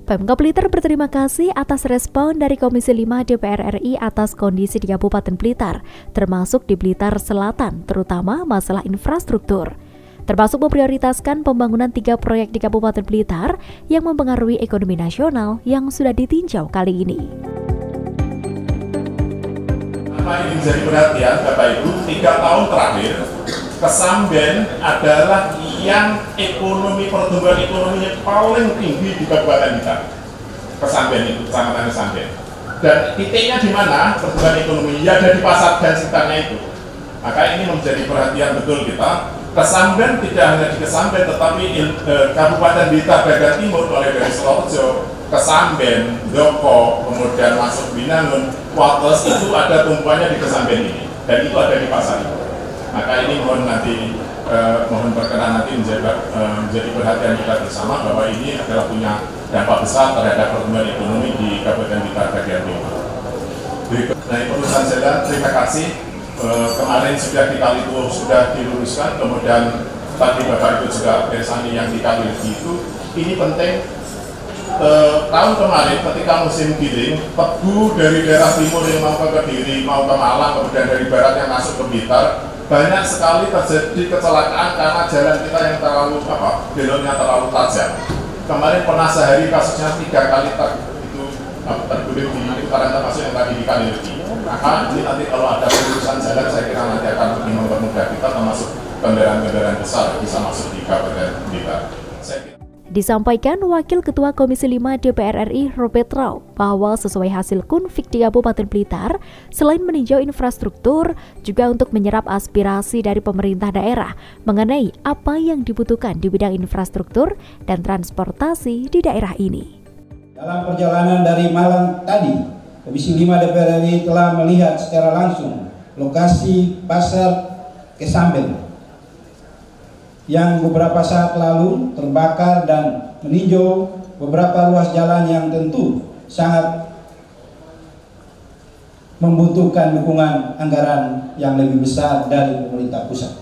Pemkab Blitar berterima kasih atas respon dari Komisi 5 DPR RI atas kondisi di Kabupaten Blitar, termasuk di Blitar Selatan, terutama masalah infrastruktur. Termasuk memprioritaskan pembangunan 3 proyek di Kabupaten Blitar yang mempengaruhi ekonomi nasional yang sudah ditinjau kali ini. Apa ini menjadi perhatian Bapak Ibu, 3 tahun terakhir Kesamben adalah yang pertumbuhan ekonominya paling tinggi di Kabupaten Blitar. Kesamben itu, Kecamatan Kesamben. Dan titiknya di mana pertumbuhan ekonomi? Ya ada di pasar dan sekitarnya itu. Maka ini menjadi perhatian betul kita. Kesamben tidak hanya di Kesamben, tetapi Kabupaten Blitar bagian timur, mulai dari Selorjo, Kesamben, Doko, kemudian masuk Binangun, Wates, itu ada tumpuannya di Kesamben ini. Dan itu ada di pasar itu. Maka ini mohon berkenan nanti menjadi perhatian kita bersama bahwa ini adalah punya dampak besar terhadap pertumbuhan ekonomi di Kabupaten Blitar bagian timur. Nah, urusan jalan, terima kasih. Kemarin sudah di kali itu sudah diluluskan, kemudian tadi Bapak Ibu juga bersani yang di kali itu. Ini penting. Tahun kemarin ketika musim giling, tebu dari daerah timur yang mau ke Kediri, mau ke Malang, kemudian dari barat yang masuk ke Blitar, banyak sekali terjadi kecelakaan karena jalan kita yang terlalu beloknya terlalu tajam. Kemarin pernah sehari kasusnya 3 kali terguling di putaran termasuk yang tadi di Kalirti. Maka ini nanti kalau ada perusahaan jalan, saya kira nanti akan lebih mempermudah kita, termasuk kendaraan-kendaraan besar bisa masuk di Kabupaten Blitar. Disampaikan Wakil Ketua Komisi 5 DPR RI Robert Rau bahwa sesuai hasil Kunfik di Kabupaten Blitar, selain meninjau infrastruktur, juga untuk menyerap aspirasi dari pemerintah daerah mengenai apa yang dibutuhkan di bidang infrastruktur dan transportasi di daerah ini. Dalam perjalanan dari Malang tadi, Komisi 5 DPR RI telah melihat secara langsung lokasi pasar Kesamben yang beberapa saat lalu terbakar dan meninjau beberapa ruas jalan yang tentu sangat membutuhkan dukungan anggaran yang lebih besar dari pemerintah pusat.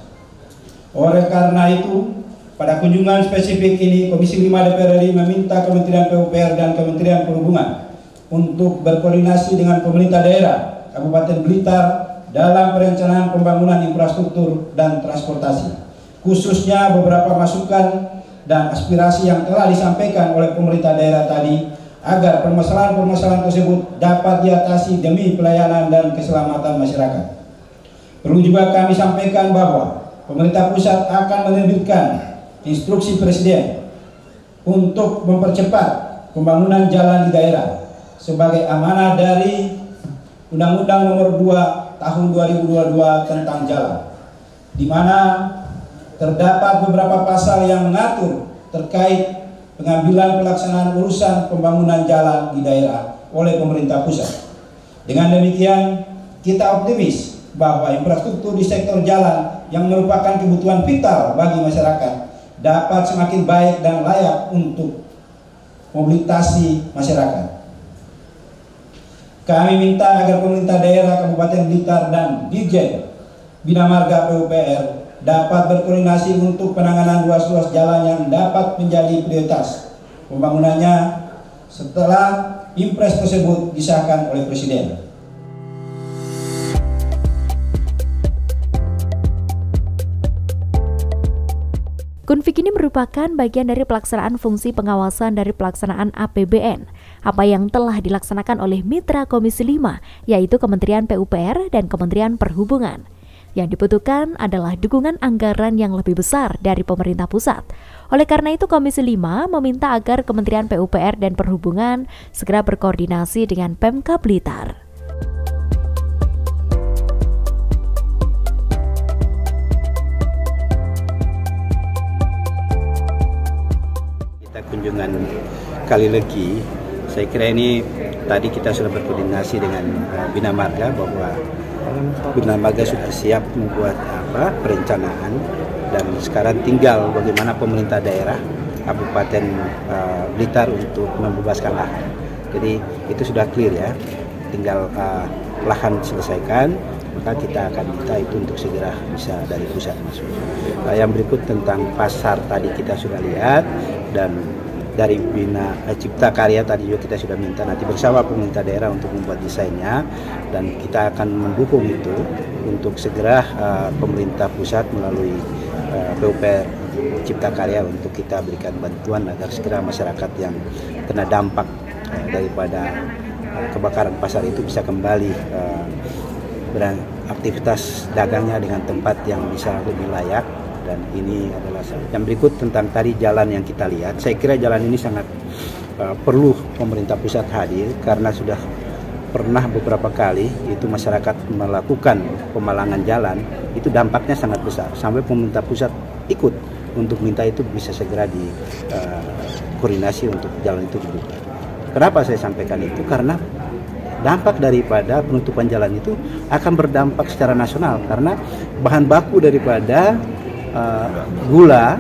Oleh karena itu, pada kunjungan spesifik ini, Komisi 5 DPR RI meminta Kementerian PUPR dan Kementerian Perhubungan untuk berkoordinasi dengan pemerintah daerah Kabupaten Blitar dalam perencanaan pembangunan infrastruktur dan transportasi. Khususnya beberapa masukan dan aspirasi yang telah disampaikan oleh pemerintah daerah tadi agar permasalahan-permasalahan tersebut dapat diatasi demi pelayanan dan keselamatan masyarakat. Perlu juga kami sampaikan bahwa pemerintah pusat akan menerbitkan instruksi Presiden untuk mempercepat pembangunan jalan di daerah sebagai amanah dari Undang-Undang Nomor 2 Tahun 2022 tentang jalan, di mana terdapat beberapa pasal yang mengatur terkait pengambilan pelaksanaan urusan pembangunan jalan di daerah oleh pemerintah pusat. Dengan demikian, kita optimis bahwa infrastruktur di sektor jalan yang merupakan kebutuhan vital bagi masyarakat dapat semakin baik dan layak untuk mobilitasi masyarakat. Kami minta agar pemerintah daerah Kabupaten Blitar dan Dirjen Bina Marga PUPR dapat berkoordinasi untuk penanganan ruas-ruas jalan yang dapat menjadi prioritas pembangunannya setelah Impres tersebut disahkan oleh Presiden. Kunfik ini merupakan bagian dari pelaksanaan fungsi pengawasan dari pelaksanaan APBN, apa yang telah dilaksanakan oleh mitra Komisi 5, yaitu Kementerian PUPR dan Kementerian Perhubungan. Yang dibutuhkan adalah dukungan anggaran yang lebih besar dari pemerintah pusat. Oleh karena itu, Komisi 5 meminta agar Kementerian PUPR dan Perhubungan segera berkoordinasi dengan Pemkab Blitar. Kita kunjungan Kalilegi, saya kira ini tadi kita sudah berkoordinasi dengan Bina Marga bahwa Bina Marga sudah siap membuat perencanaan, dan sekarang tinggal bagaimana pemerintah daerah Kabupaten Blitar untuk membebaskan lahan. Jadi itu sudah clear ya, tinggal lahan selesaikan, maka kita akan minta itu untuk segera bisa dari pusat masuk. Yang berikut tentang pasar tadi kita sudah lihat, dan dari Bina Cipta Karya tadi juga kita sudah minta nanti bersama pemerintah daerah untuk membuat desainnya, dan kita akan mendukung itu untuk segera pemerintah pusat melalui PUPR Cipta Karya untuk kita berikan bantuan agar segera masyarakat yang kena dampak daripada kebakaran pasar itu bisa kembali beraktivitas dagangnya dengan tempat yang bisa lebih layak. Dan ini adalah yang berikut tentang tadi jalan yang kita lihat. Saya kira jalan ini sangat perlu pemerintah pusat hadir, karena sudah pernah beberapa kali itu masyarakat melakukan pemalangan jalan, itu dampaknya sangat besar sampai pemerintah pusat ikut untuk minta itu bisa segera koordinasi untuk jalan itu dibuka. Kenapa saya sampaikan itu? Karena dampak daripada penutupan jalan itu akan berdampak secara nasional, karena bahan baku daripada gula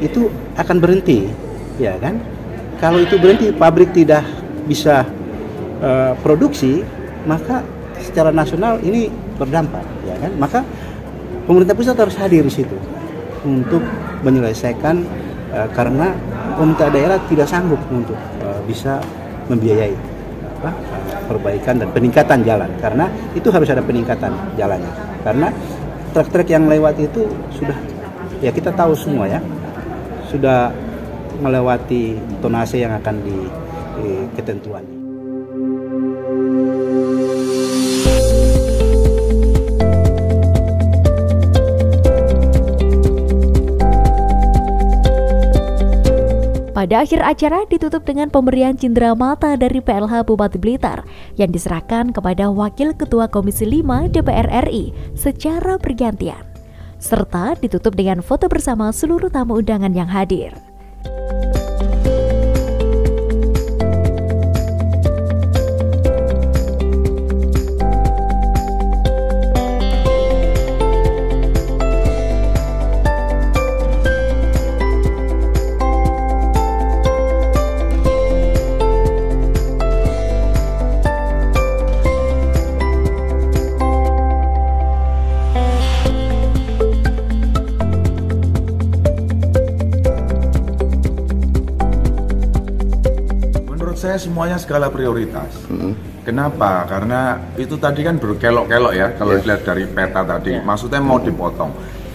itu akan berhenti, ya kan? Kalau itu berhenti, pabrik tidak bisa produksi, maka secara nasional ini berdampak, ya kan? Maka pemerintah pusat harus hadir di situ untuk menyelesaikan, karena pemerintah daerah tidak sanggup untuk bisa membiayai perbaikan dan peningkatan jalan, karena itu harus ada peningkatan jalannya, karena truk-truk yang lewat itu sudah, ya kita tahu semua ya, sudah melewati tonase yang akan di ketentuannya. Pada akhir acara ditutup dengan pemberian cindera mata dari PLH Bupati Blitar yang diserahkan kepada Wakil Ketua Komisi 5 DPR RI secara bergantian, serta ditutup dengan foto bersama seluruh tamu undangan yang hadir. Saya semuanya skala prioritas. Kenapa? Karena itu tadi kan berkelok-kelok ya, kalau dilihat dari peta tadi, maksudnya mau dipotong.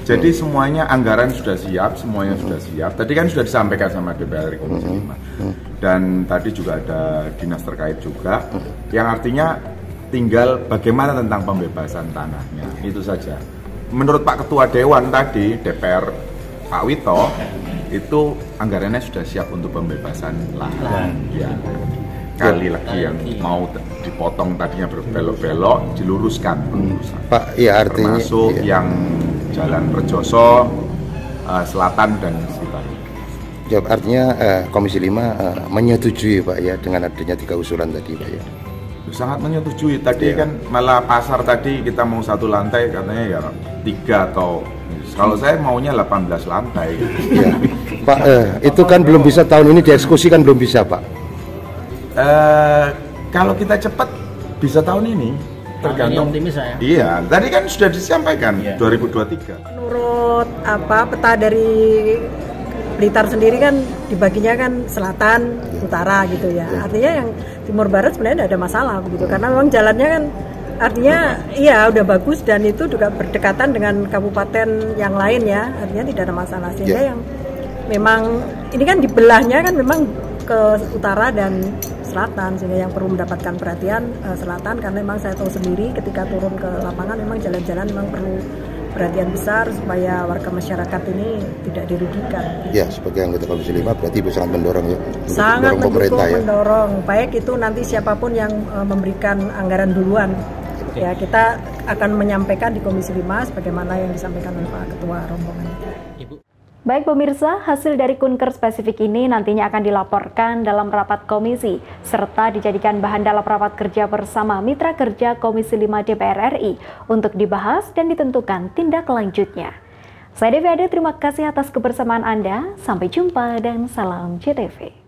Jadi semuanya anggaran sudah siap, semuanya sudah siap. Tadi kan sudah disampaikan sama DPR Komisi 5. Dan tadi juga ada dinas terkait juga, yang artinya tinggal bagaimana tentang pembebasan tanahnya, itu saja. Menurut Pak Ketua Dewan tadi, DPR Pak Wito, itu anggarannya sudah siap untuk pembebasan lahan. Ya. Kali lagi yang mau dipotong tadinya berbelok-belok diluruskan. Pak, ya artinya termasuk yang Jalan Rejoso, Selatan dan sekitarnya. Ya, artinya Komisi 5 menyetujui Pak ya dengan adanya 3 usulan tadi Pak ya. Sangat menyetujui. Tadi kan malah pasar tadi kita mau 1 lantai katanya ya 3 atau kalau saya maunya 18 lantai. Ya. Pak, itu kan belum bisa tahun ini dieksekusi kan belum bisa Pak. Kalau kita cepat bisa tahun ini, tergantung. Optimis saya. Iya, tadi kan sudah disampaikan 2023. Menurut peta dari Blitar sendiri kan dibaginya kan selatan, utara gitu ya. Artinya yang timur barat sebenarnya tidak ada masalah begitu, karena memang jalannya kan artinya iya udah bagus dan itu juga berdekatan dengan kabupaten yang lain ya, artinya tidak ada masalah. Sehingga yang memang ini kan dibelahnya kan memang ke utara dan selatan, sehingga yang perlu mendapatkan perhatian selatan, karena memang saya tahu sendiri ketika turun ke lapangan memang jalan-jalan memang perlu perhatian besar supaya warga masyarakat ini tidak dirugikan. Ya, sebagai anggota Komisi 5 berarti Ibu sangat mendorong ya. Sangat mendorong, baik itu nanti siapapun yang memberikan anggaran duluan. Ya, kita akan menyampaikan di Komisi 5 sebagaimana yang disampaikan oleh Pak Ketua Rombongan. Baik pemirsa, hasil dari kunker spesifik ini nantinya akan dilaporkan dalam rapat komisi, serta dijadikan bahan dalam rapat kerja bersama Mitra Kerja Komisi 5 DPR RI untuk dibahas dan ditentukan tindak lanjutnya. Saya Devi Ade, terima kasih atas kebersamaan Anda, sampai jumpa dan salam JTV.